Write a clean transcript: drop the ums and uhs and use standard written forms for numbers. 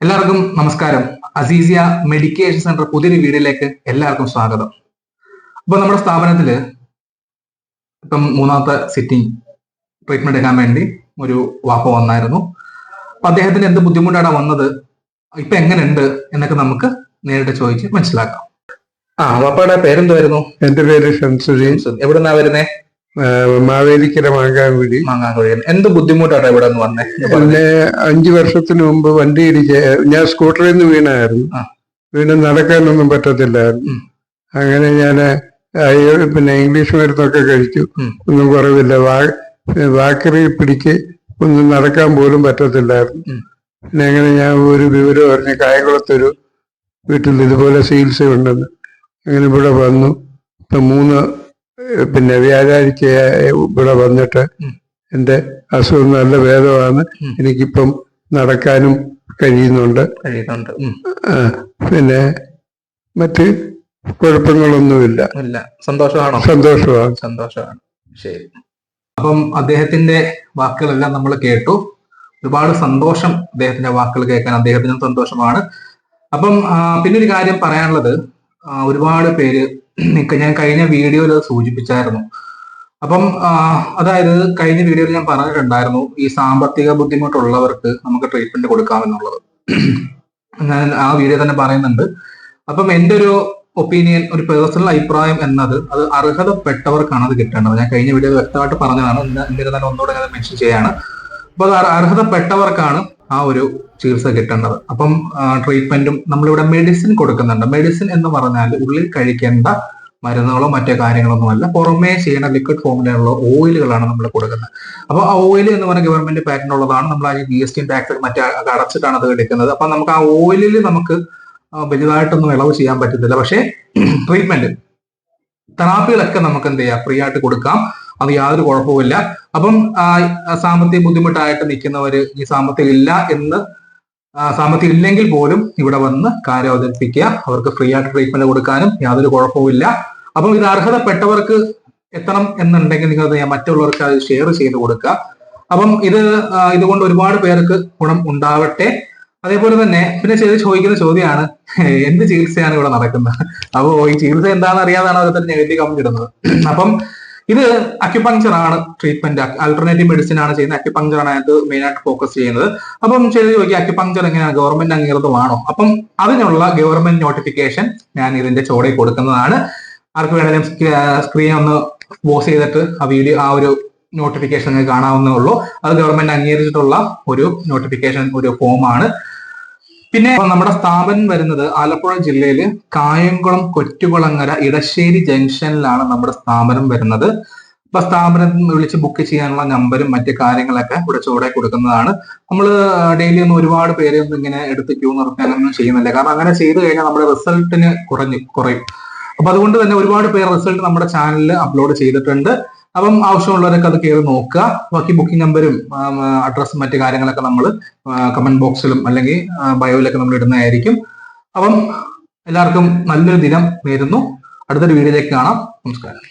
എല്ലാവർക്കും നമസ്കാരം. Azeezia medication centre പുതിയൊരു വീഡിയോയിലേക്ക് എല്ലാവർക്കും സ്വാഗതം. അപ്പൊ നമ്മുടെ സ്ഥാപനത്തില് ഇപ്പം മൂന്നാമത്തെ സിറ്റിംഗ് ട്രീറ്റ്മെന്റ് എടുക്കാൻ വേണ്ടി ഒരു വാപ്പ വന്നായിരുന്നു. അപ്പൊ അദ്ദേഹത്തിന് എന്ത് ബുദ്ധിമുട്ടാണ് വന്നത്, ഇപ്പൊ എങ്ങനെയുണ്ട് എന്നൊക്കെ നമുക്ക് നേരിട്ട് ചോദിച്ച് മനസ്സിലാക്കാം. വാപ്പയുടെ പേരെന്തായിരുന്നു? എന്റെ പേര് ഷംസുദ്ദീൻ. എവിടുന്നാ വരുന്നേ? മാവേലിക്കര മാങ്ങാങ്കുഴി. എന്ത് ബുദ്ധിമുട്ടാണ് ഇവിടെ നിന്ന് വന്നേ? പിന്നെ 5 വർഷത്തിന് മുമ്പ് വണ്ടി ഇടിച്ച് ഞാൻ സ്കൂട്ടറിൽ നിന്ന് വീണായിരുന്നു. വീണ് നടക്കാനൊന്നും പറ്റത്തില്ലായിരുന്നു. അങ്ങനെ ഞാൻ പിന്നെ ഇംഗ്ലീഷ് മരുന്നൊക്കെ കഴിച്ചു, ഒന്നും കുറവില്ല. വാക്കറി പിടിക്ക് ഒന്നും നടക്കാൻ പോലും പറ്റത്തില്ലായിരുന്നു. പിന്നെ അങ്ങനെ ഞാൻ ഒരു വിവരം അറിഞ്ഞ് കായംകുളത്തൊരു വീട്ടിൽ ഇതുപോലെ ചികിത്സ ഉണ്ടെന്ന് അങ്ങനെ ഇവിടെ വന്നു. ഇപ്പൊ 3 വ്യാഴാഴ്ച ഇവിടെ വന്നിട്ട് എന്റെ അസുഖം നല്ല ഭേദമാണ്. എനിക്കിപ്പം നടക്കാനും കഴിയുന്നുണ്ട്. പിന്നെ മറ്റ് കുഴപ്പങ്ങളൊന്നുമില്ല. സന്തോഷമാണ്. ശരി. അപ്പം അദ്ദേഹത്തിന്റെ വാക്കുകളെല്ലാം നമ്മൾ കേട്ടു. ഒരുപാട് സന്തോഷം അദ്ദേഹത്തിന്റെ വാക്കുകൾ കേൾക്കാൻ. അദ്ദേഹത്തിനും സന്തോഷമാണ്. അപ്പം പിന്നെ ഒരു കാര്യം പറയാനുള്ളത്, ഒരുപാട് പേര് ഞാൻ കഴിഞ്ഞ വീഡിയോയിൽ സൂചിപ്പിച്ചായിരുന്നു. അപ്പം അതായത് കഴിഞ്ഞ വീഡിയോയിൽ ഞാൻ പറഞ്ഞിട്ടുണ്ടായിരുന്നു ഈ സാമ്പത്തിക ബുദ്ധിമുട്ടുള്ളവർക്ക് നമുക്ക് ട്രീറ്റ്മെന്റ് കൊടുക്കാമെന്നുള്ളത്. ഞാൻ ആ വീഡിയോ തന്നെ പറയുന്നുണ്ട്. അപ്പം എൻ്റെ ഒരു ഒപ്പീനിയൻ, ഒരു പേഴ്സണൽ അഭിപ്രായം എന്നത് അത് അർഹതപ്പെട്ടവർക്കാണ് അത് കിട്ടേണ്ടത്. ഞാൻ കഴിഞ്ഞ വീഡിയോയിൽ വ്യക്തമായിട്ട് പറഞ്ഞതാണ്, എന്നിരുന്നാലും ഒന്നുകൂടെ ഞാൻ മെൻഷൻ ചെയ്യാണ്. അപ്പൊ അത് അർഹതപ്പെട്ടവർക്കാണ് ആ ഒരു ചികിത്സ കിട്ടേണ്ടത്. അപ്പം ട്രീറ്റ്മെന്റും നമ്മളിവിടെ മെഡിസിൻ കൊടുക്കുന്നുണ്ട്. മെഡിസിൻ എന്ന് പറഞ്ഞാൽ ഉള്ളിൽ കഴിക്കേണ്ട മരുന്നുകളോ മറ്റോ കാര്യങ്ങളൊന്നുമല്ല, പുറമേ ചെയ്യുന്ന ലിക്വിഡ് ഫോമിലുള്ള ഓയിലുകളാണ് നമ്മൾ കൊടുക്കുന്നത്. അപ്പൊ ആ ഓയിൽ എന്ന് പറഞ്ഞാൽ ഗവൺമെന്റ് പാറ്റന്റ് ഉള്ളതാണ്. നമ്മൾ ആ GST ടാക്സ് മറ്റേ അടച്ചിട്ടാണ് അത് എടുക്കുന്നത്. അപ്പൊ നമുക്ക് ആ ഓയിലിൽ നമുക്ക് വലുതായിട്ടൊന്നും ഇളവ് ചെയ്യാൻ പറ്റത്തില്ല. പക്ഷേ ട്രീറ്റ്മെന്റ് തെറാപ്പികളൊക്കെ നമുക്ക് എന്ത് ചെയ്യാം, ഫ്രീ ആയിട്ട് കൊടുക്കാം. അത് യാതൊരു കുഴപ്പമില്ല. അപ്പം സാമ്പത്തിക ബുദ്ധിമുട്ടായിട്ട് നിൽക്കുന്നവര്, ഈ സാമ്പത്തികം ഇല്ലെങ്കിൽ പോലും ഇവിടെ വന്ന് കാര്യം അവതരിപ്പിക്കുക. അവർക്ക് ഫ്രീ ആയിട്ട് ട്രീറ്റ്മെന്റ് കൊടുക്കാനും യാതൊരു കുഴപ്പമില്ല. അപ്പം ഇത് അർഹതപ്പെട്ടവർക്ക് എത്തണം എന്നുണ്ടെങ്കിൽ നിങ്ങൾ മറ്റുള്ളവർക്ക് അത് ഷെയർ ചെയ്ത് കൊടുക്കുക. അപ്പം ഇതുകൊണ്ട് ഒരുപാട് പേർക്ക് ഗുണം ഉണ്ടാവട്ടെ. അതേപോലെ തന്നെ പിന്നെ ചോദിക്കുന്ന ചോദ്യമാണ്, എന്ത് ചികിത്സയാണ് ഇവിടെ നടക്കുന്നത്? അപ്പോൾ ഈ ചികിത്സ എന്താണെന്ന് അറിയാതാണ് അവർ തന്നെ നെഗറ്റീവ് കമന്റ് ഇടുന്നത്. അപ്പം ഇത് അക്യുപങ്ചർ ആണ് ട്രീറ്റ്മെന്റ്. ആൾട്ടർനേറ്റീവ് മെഡിസിൻ ആണ് ചെയ്യുന്നത്. അക്യുപങ്ചർ ആണ് അതിനകത്ത് മെയിൻ ആയിട്ട് ഫോക്കസ് ചെയ്യുന്നത്. അപ്പം ചോദിക്കുക, അക്യുപങ്ചർ എങ്ങനെയാണ്, ഗവൺമെന്റ് അംഗീകൃതമാണോ? അപ്പം അതിനുള്ള ഗവൺമെന്റ് നോട്ടിഫിക്കേഷൻ ഞാൻ ഇതിന്റെ ചോടയിൽ കൊടുക്കുന്നതാണ്. ആർക്ക് വേണമെങ്കിലും സ്ക്രീൻ ഒന്ന് പോസ് ചെയ്തിട്ട് ആ ഒരു നോട്ടിഫിക്കേഷൻ നിങ്ങൾക്ക് കാണാവുന്നേ ഉള്ളൂ. അത് ഗവൺമെന്റ് അംഗീകരിച്ചിട്ടുള്ള ഒരു നോട്ടിഫിക്കേഷൻ, ഒരു ഫോമാണ്. പിന്നെ നമ്മുടെ സ്ഥാപനം വരുന്നത് ആലപ്പുഴ ജില്ലയിൽ കായംകുളം കൊറ്റുകുളങ്ങര ഇടശ്ശേരി ജംഗ്ഷനിലാണ് നമ്മുടെ സ്ഥാപനം വരുന്നത്. അപ്പൊ സ്ഥാപനം വിളിച്ച് ബുക്ക് ചെയ്യാനുള്ള നമ്പരും മറ്റു കാര്യങ്ങളൊക്കെ ഇവിടെ ചുവടെ കൊടുക്കുന്നതാണ്. നമ്മൾ ഡെയിലി ഒന്നും ഒരുപാട് പേരെ ഒന്നും ഇങ്ങനെ എടുത്ത് ക്യൂ നിർത്തി അങ്ങനെയൊന്നും ചെയ്യുന്നില്ല. കാരണം അങ്ങനെ ചെയ്തു കഴിഞ്ഞാൽ നമ്മുടെ റിസൾട്ടിന് കുറയും. അപ്പൊ അതുകൊണ്ട് തന്നെ ഒരുപാട് പേര് റിസൾട്ട് നമ്മുടെ ചാനലിൽ അപ്ലോഡ് ചെയ്തിട്ടുണ്ട്. അപ്പം ആവശ്യമുള്ളവരൊക്കെ അത് കയറി നോക്കുക. ബാക്കി ബുക്കിംഗ് നമ്പരും അഡ്രസ്സും മറ്റു കാര്യങ്ങളൊക്കെ നമ്മൾ കമന്റ് ബോക്സിലും അല്ലെങ്കിൽ ബയോയിലൊക്കെ നമ്മൾ ഇടുന്നതായിരിക്കും. അപ്പം എല്ലാവർക്കും നല്ലൊരു ദിനം നേരുന്നു. അടുത്തൊരു വീഡിയോയിലേക്ക് കാണാം. നമസ്കാരം.